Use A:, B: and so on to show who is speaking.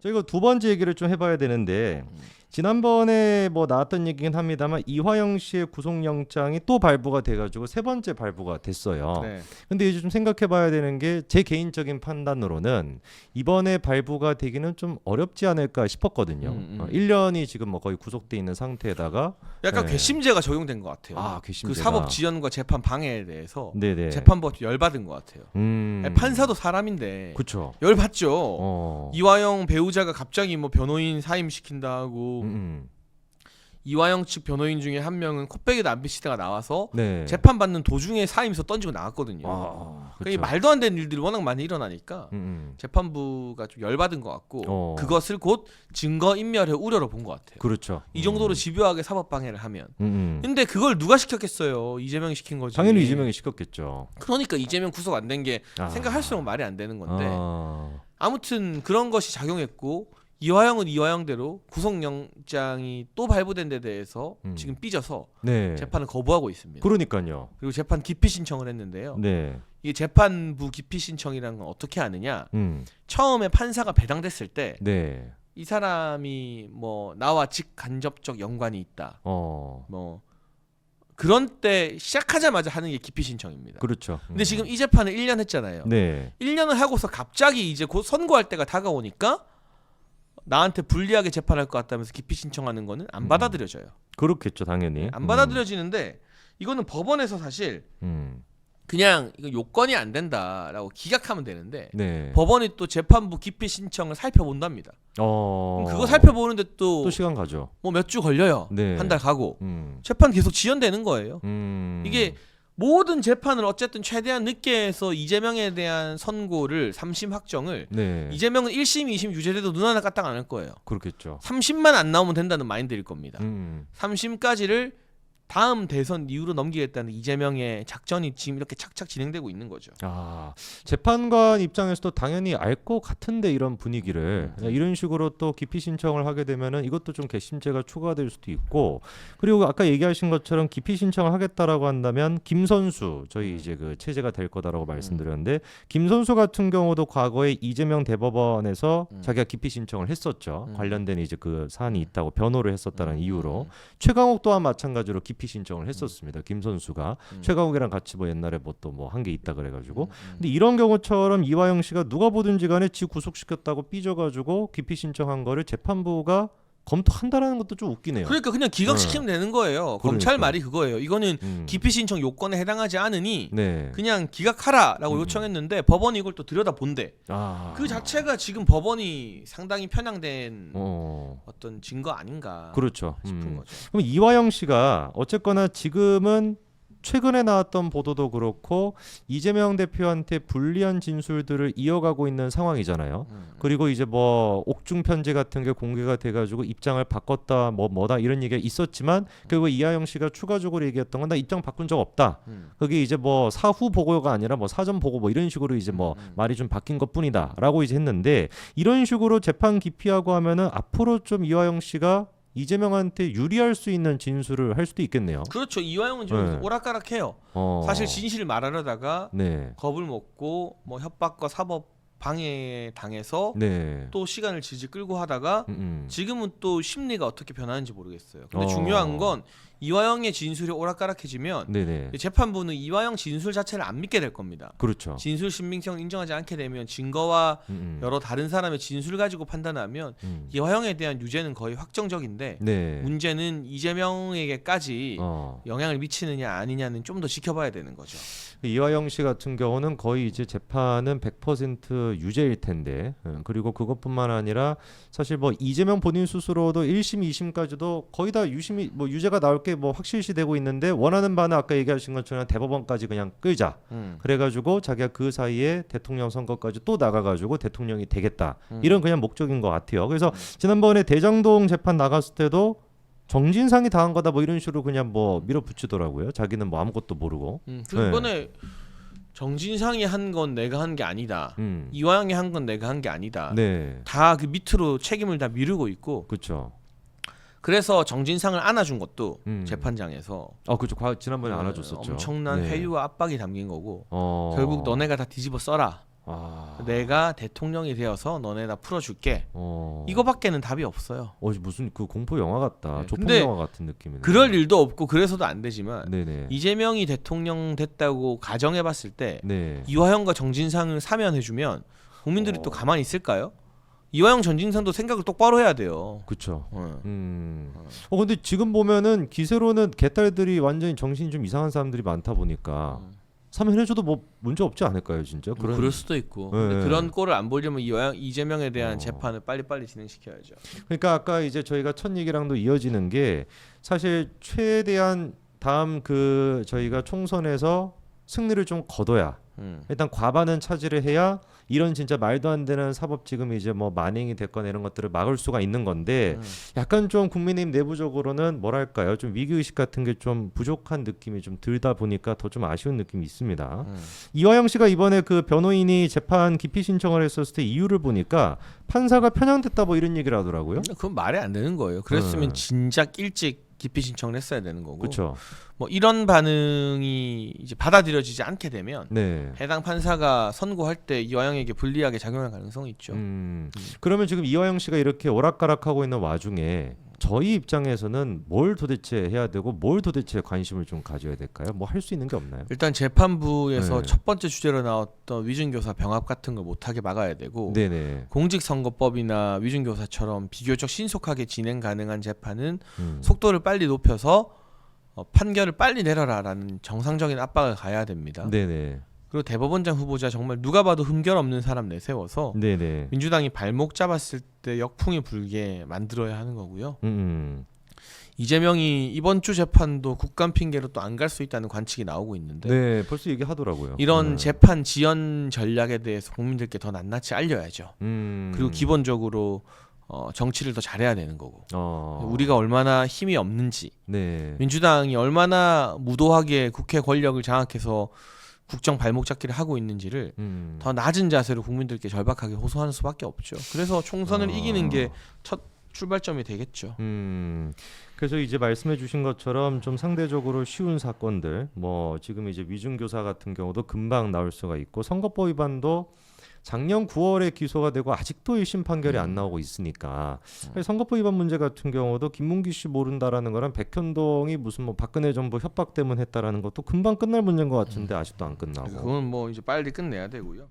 A: 저희가 두 번째 얘기를 좀 해봐야 되는데 지난번에 뭐 나왔던 얘기긴 합니다만 이화영 씨의 구속영장이 또 발부가 돼가지고 세 번째 발부가 됐어요.
B: 네.
A: 근데 이제 좀 생각해봐야 되는 게 제 개인적인 판단으로는 이번에 발부가 되기는 좀 어렵지 않을까 싶었거든요. 1년이 지금 뭐 거의 구속돼 있는 상태에다가
B: 약간
A: 네.
B: 괘씸죄가 적용된 것 같아요.
A: 아, 괘씸죄가.
B: 그 사법 지연과 재판 방해에 대해서
A: 네네.
B: 재판부가 좀 열받은 것 같아요. 판사도 사람인데
A: 그렇죠.
B: 열받죠. 이화영 배우자가 갑자기 뭐 변호인 사임 시킨다고 이화영 측 변호인 중에 한 명은 코빼기도 안 비치다가 나와서
A: 네.
B: 재판 받는 도중에 사임서 던지고 나갔거든요. 그러니까
A: 그렇죠.
B: 말도 안 되는 일들이 워낙 많이 일어나니까 재판부가 좀 열받은 것 같고 그것을 곧 증거 인멸의 우려로 본 것 같아요.
A: 그렇죠.
B: 이 정도로 집요하게 사법 방해를 하면. 근데 그걸 누가 시켰겠어요? 이재명이 시킨 거지.
A: 당연히 이재명이 시켰겠죠.
B: 그러니까 이재명 구속 안 된 게 생각할수록 말이 안 되는 건데 아무튼 그런 것이 작용했고 이화영은 이화영대로 구속영장이 또 발부된 데 대해서 지금 삐져서
A: 네.
B: 재판을 거부하고 있습니다.
A: 그러니까요.
B: 그리고 재판 기피 신청을 했는데요.
A: 네.
B: 이게 재판부 기피 신청이라는 건 어떻게 하느냐? 처음에 판사가 배당됐을 때
A: 네.
B: 이 사람이 뭐 나와 직간접적 연관이 있다. 뭐 그런 때 시작하자마자 하는 게 기피 신청입니다.
A: 그렇죠.
B: 근데 지금 이 재판을 1년 했잖아요.
A: 네.
B: 1년을 하고서 갑자기 이제 곧 선고할 때가 다가오니까 나한테 불리하게 재판할 것 같다면서 기피 신청하는 거는 안 받아들여져요.
A: 그렇겠죠, 당연히.
B: 안 받아들여지는데 이거는 법원에서 사실 그냥 이거 요건이 안 된다라고 기각하면 되는데
A: 네.
B: 법원이 또 재판부 기피 신청을 살펴본답니다. 그럼 그거 살펴보는데
A: 또 시간 가죠.
B: 뭐 몇 주 걸려요.
A: 네.
B: 한 달 가고 재판 계속 지연되는 거예요. 이게 모든 재판을 어쨌든 최대한 늦게 해서 이재명에 대한 선고를 3심 확정을
A: 네.
B: 이재명은 1심, 2심 유죄돼도 눈 하나 까딱 안 할 거예요.
A: 그렇겠죠.
B: 3심만 안 나오면 된다는 마인드일 겁니다. 3심까지를 다음 대선 이후로 넘기겠다는 이재명의 작전이 지금 이렇게 착착 진행되고 있는 거죠.
A: 재판관 입장에서도 당연히 알 것 같은데 이런 분위기를 이런 식으로 또 기피 신청을 하게 되면은 이것도 좀 괘씸죄가 추가될 수도 있고 그리고 아까 얘기하신 것처럼 기피 신청을 하겠다라고 한다면 김선수 저희 이제 그 체제가 될 거다라고 말씀드렸는데 김선수 같은 경우도 과거에 이재명 대법원에서 자기가 기피 신청을 했었죠. 관련된 이제 그 사안이 있다고 변호를 했었다는 이유로 최강욱 또한 마찬가지로 기피 신청을 했었습니다. 김선수가 최강욱이랑 같이 뭐 옛날에 뭐 또 뭐 한 게 있다 그래가지고 근데 이런 경우처럼 이화영 씨가 누가 보든지 간에 지 구속시켰다고 삐져가지고 기피 신청한 거를 재판부가 검토한다라는 것도 좀 웃기네요.
B: 그러니까 그냥 기각시키면 되는 거예요. 검찰 말이 그거예요. 이거는 기피 신청 요건에 해당하지 않으니
A: 네.
B: 그냥 기각하라라고 요청했는데 법원이 이걸 또 들여다본대. 그 자체가 지금 법원이 상당히 편향된 어떤 증거 아닌가
A: 그렇죠.
B: 싶은 거죠.
A: 그럼 이화영 씨가 어쨌거나 지금은 최근에 나왔던 보도도 그렇고 이재명 대표한테 불리한 진술들을 이어가고 있는 상황이잖아요. 그리고 이제 뭐 옥중 편지 같은 게 공개가 돼가지고 입장을 바꿨다 뭐다 이런 얘기가 있었지만 결국 이화영 씨가 추가적으로 얘기했던 건 나 입장 바꾼 적 없다. 그게 이제 뭐 사후 보고가 아니라 뭐 사전 보고 뭐 이런 식으로 이제 뭐 말이 좀 바뀐 것뿐이다라고 이제 했는데 이런 식으로 재판 기피하고 하면은 앞으로 좀 이화영 씨가 이재명한테 유리할 수 있는 진술을 할 수도 있겠네요.
B: 그렇죠. 이화영은 좀 오락가락해요. 사실 진실을 말하려다가 겁을 먹고 뭐 협박과 사법 방해에 당해서 또 시간을 질질 끌고 하다가 지금은 또 심리가 어떻게 변하는지 모르겠어요. 근데 중요한 건 이화영의 진술이 오락가락해지면 재판부는 이화영 진술 자체를 안 믿게 될 겁니다.
A: 그렇죠.
B: 진술 신빙성을 인정하지 않게 되면 증거와 여러 다른 사람의 진술 가지고 판단하면 이화영에 대한 유죄는 거의 확정적인데 문제는 이재명에게까지 영향을 미치느냐 아니냐는 좀 더 지켜봐야 되는 거죠.
A: 이화영 씨 같은 경우는 거의 이제 재판은 100% 유죄일 텐데 그리고 그것뿐만 아니라 사실 뭐 이재명 본인 스스로도 1심, 2심까지도 거의 다 유죄가 나올 게 뭐 확실시되고 있는데 원하는 바는 아까 얘기하신 것처럼 대법원까지 그냥 끌자. 그래가지고 자기가 그 사이에 대통령 선거까지 또 나가가지고 대통령이 되겠다. 이런 그냥 목적인 것 같아요. 그래서 지난번에 대장동 재판 나갔을 때도 정진상이 당한 거다 뭐 이런 식으로 그냥 뭐 밀어붙이더라고요. 자기는 뭐 아무것도 모르고.
B: 이번에 정진상이 한 건 내가 한 게 아니다. 이화영이 한 건 내가 한 게 아니다. 다 그 밑으로 책임을 다 미루고 있고.
A: 그렇죠.
B: 그래서 정진상을 안아준 것도 재판장에서
A: 그렇죠. 지난번에 안아줬었죠.
B: 엄청난 회유와 압박이 담긴 거고 결국 너네가 다 뒤집어 써라. 내가 대통령이 되어서 너네 다 풀어줄게. 이거밖에는 답이 없어요.
A: 무슨 그 공포 영화 같다.
B: 네.
A: 조폭 영화 같은 느낌이네.
B: 그럴 일도 없고 그래서도 안 되지만
A: 네네.
B: 이재명이 대통령 됐다고 가정해봤을 때
A: 네.
B: 이화영과 정진상을 사면해주면 국민들이 또 가만히 있을까요? 이화영 전진상도 생각을 똑바로 해야 돼요.
A: 그렇죠. 근데 지금 보면은 기세로는 개딸들이 완전히 정신이 좀 이상한 사람들이 많다 보니까 사면해줘도 뭐 문제 없지 않을까요, 진짜?
B: 그럴 수도 있고. 근데 그런 꼴을 안 보려면 이재명에 대한 재판을 빨리빨리 진행시켜야죠.
A: 그러니까 아까 이제 저희가 첫 얘기랑도 이어지는 게 사실 최대한 다음 그 저희가 총선에서 승리를 좀 거둬야 일단 과반은 차지를 해야 이런 진짜 말도 안 되는 사법 지금이 이제 뭐 만행이 됐거나 이런 것들을 막을 수가 있는 건데 약간 좀 국민의힘 내부적으로는 뭐랄까요, 좀 위기 의식 같은 게 좀 부족한 느낌이 좀 들다 보니까 더 좀 아쉬운 느낌이 있습니다. 이화영 씨가 이번에 그 변호인이 재판 기피 신청을 했었을 때 이유를 보니까 판사가 편향됐다 뭐 이런 얘기를 하더라고요.
B: 그건 말이 안 되는 거예요. 그랬으면 진작 일찍 기피 신청을 했어야 되는 거고.
A: 그렇죠.
B: 뭐 이런 반응이 이제 받아들여지지 않게 되면 해당 판사가 선고할 때 이화영에게 불리하게 작용할 가능성이 있죠.
A: 그러면 지금 이화영 씨가 이렇게 오락가락하고 있는 와중에 저희 입장에서는 뭘 도대체 해야 되고 뭘 도대체 관심을 좀 가져야 될까요? 뭐 할 수 있는 게 없나요?
B: 일단 재판부에서 첫 번째 주제로 나왔던 위증교사 병합 같은 걸 못하게 막아야 되고 공직선거법이나 위증교사처럼 비교적 신속하게 진행 가능한 재판은 속도를 빨리 높여서 판결을 빨리 내려라라는 정상적인 압박을 가야 됩니다. 그리고 대법원장 후보자 정말 누가 봐도 흠결 없는 사람 내세워서 민주당이 발목 잡았을 때 역풍이 불게 만들어야 하는 거고요. 이재명이 이번 주 재판도 국감 핑계로 또 안 갈 수 있다는 관측이 나오고 있는데
A: 벌써 얘기하더라고요.
B: 이런 재판 지연 전략에 대해서 국민들께 더 낱낱이 알려야죠. 그리고 기본적으로 정치를 더 잘해야 되는 거고 우리가 얼마나 힘이 없는지 민주당이 얼마나 무도하게 국회 권력을 장악해서 국정 발목 잡기를 하고 있는지를 더 낮은 자세로 국민들께 절박하게 호소하는 수밖에 없죠. 그래서 총선을 이기는 게 첫 출발점이 되겠죠.
A: 그래서 이제 말씀해 주신 것처럼 좀 상대적으로 쉬운 사건들 뭐 지금 이제 위증교사 같은 경우도 금방 나올 수가 있고 선거법 위반도 작년 9월에 기소가 되고 아직도 1심 판결이 안 나오고 있으니까 선거법 위반 문제 같은 경우도 김문기 씨 모른다라는 거랑 백현동이 무슨 뭐 박근혜 정부 협박 때문에 했다라는 것도 금방 끝날 문제인 것 같은데 아직도 안 끝나고
B: 그건 뭐 이제 빨리 끝내야 되고요.